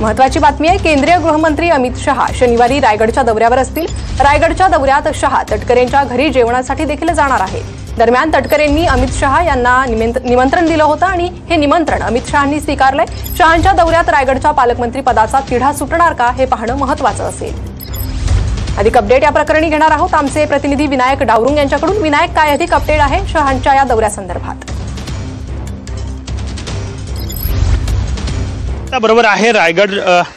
महत्त्वाची बातमी आहे। केंद्रीय गृहमंत्री अमित शहा शनिवारी रायगडच्या दौऱ्यावर असतील। रायगडच्या दौऱ्यात शहा तटकरेंच्या घरी जेवणासाठी देखील जाणार आहे। दरम्यान तटकरेंनी अमित शहा यांना निमंत्रण दिलं होतं आणि हे निमंत्रण अमित शहांनी स्वीकारलंय। शहांच्या दौऱ्यात रायगडच्या पालकमंत्री पदाचा तिढा सुटणार का हे पाहणं महत्त्वाचं असेल। अधिक अपडेट या प्रकरणी घेणार आहोत आमचे प्रतिनिधी विनायक डावरुंग यांच्याकडून। विनायक, काय अधिक अपडेट आहे शहांच्या या दौऱ्यासंदर्भात? बरोबर आहे, रायगड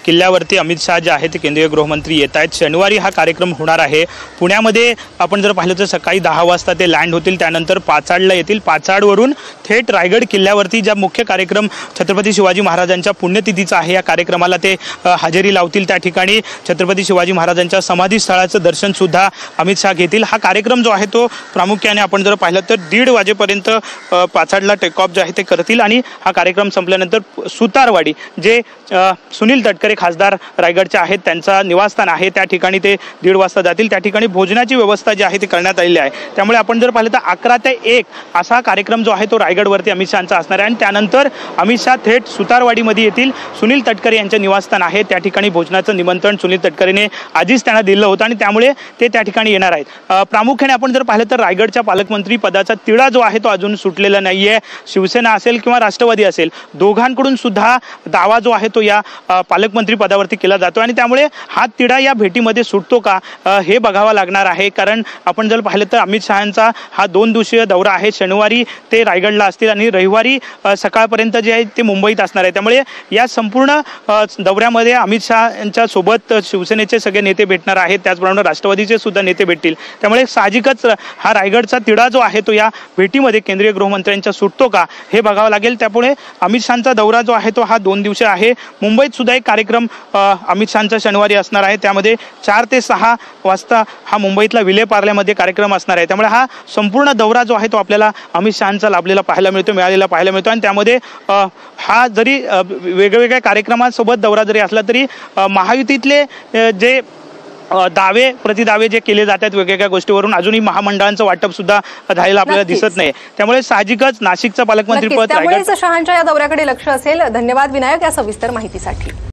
किल्ल्यावरती अमित शहा जे आहेत ते केंद्रीय गृहमंत्री येत आहेत। शनिवारी हा कार्यक्रम होणार आहे। पुण्यामध्ये आपण जर पाहिलं तर सकाळी 10 वाजता ते लँड होतील, त्यानंतर पाचाडला येतील। पाचाडवरून थेट रायगड किल्ल्यावरती ज्या मुख्य कार्यक्रम छत्रपती शिवाजी महाराजांच्या पुण्यतिथीचा आहे या कार्यक्रमाला ते हजेरी लावतील। त्या ठिकाणी छत्रपती शिवाजी महाराजांच्या समाधी स्थळाचं दर्शन सुद्धा अमित शहा घेतील। हा कार्यक्रम जो आहे तो प्रामुख्याने आपण जर पाहिलं तर 1:30 वाजेपर्यंत पाचाडला टेक ऑफ जे आहे ते करतील आणि हा कार्यक्रम संपल्यानंतर सुतारवाडी जे सुनील तटकरे खासदार रायगडचे आहेत त्यांचा निवासस्थान आहे त्या ठिकाणी ते 1:30 वाजता जातील। त्या ठिकाणी भोजनाची व्यवस्था जी आहे ती करण्यात आलेली आहे। त्यामुळे आपण जर पाहिलं तर 11 ते 1 असा कार्यक्रम जो आहे तो रायगडवरती अमित शहांचा असणार आहे आणि त्यानंतर अमित शहा थेट सुतारवाडीमध्ये येतील। सुनील तटकरे यांचे निवासस्थान आहे त्या ठिकाणी भोजनाचं निमंत्रण सुनील तटकरेने आधीच त्यांना दिलं होतं आणि त्यामुळे ते त्या ठिकाणी येणार आहेत। प्रामुख्याने आपण जर पाहिलं तर रायगडच्या पालकमंत्री पदाचा तिढा जो आहे तो अजून सुटलेला नाहीये। शिवसेना असेल किंवा राष्ट्रवादी असेल दोघांकडून सुद्धा दावा जो आहे तो या पालकमंत्री पदावरती केला जातो आणि त्यामुळे हा तिढा या भेटीमध्ये सुटतो का हे बघावं लागणार आहे। कारण आपण जर पाहिलं तर अमित शहांचा हा 2 दिवसीय दौरा आहे। शनिवारी ते रायगडला असतील आणि रविवारी सकाळपर्यंत जे आहे ते मुंबईत असणार आहे। त्यामुळे या संपूर्ण दौऱ्यामध्ये अमित शहा यांच्या सोबत शिवसेनेचे सगळे नेते भेटणार आहेत, त्याचप्रमाणे राष्ट्रवादीचे सुद्धा नेते भेटतील। त्यामुळे साहजिकच हा रायगडचा तिढा जो आहे तो या भेटीमध्ये केंद्रीय गृहमंत्र्यांचा सुटतो का हे बघावं लागेल। त्यामुळे अमित शहांचा दौरा जो आहे तो हा 2 दिवसीय आहे। मुंबईत सुद्धा एक कार्यक्रम अमित शहांचा शनिवारी असणार आहे। त्यामध्ये 4 ते 6 वाजता हा मुंबईतला विले पार्ल्यामध्ये कार्यक्रम असणार आहे। त्यामुळे हा संपूर्ण दौरा जो आहे तो आपल्याला अमित शहांचा लाभलेला मिळालेला पाहायला मिळतो आणि त्यामध्ये हा जरी वेगवेगळ्या कार्यक्रमांसोबत दौरा जरी असला तरी महायुतीतले जे दावे प्रतिदावे जे केले जातात वेगवेगळ्या गोष्टीवरून अजूनही महामंडळांचं वाटप सुद्धा झालेलं आपल्याला दिसत नाही। त्यामुळे साहजिकच नाशिकचं पालकमंत्री पद त्यामुळेच शहांच्या या दौऱ्याकडे लक्ष असेल। धन्यवाद विनायक या सविस्तर माहितीसाठी।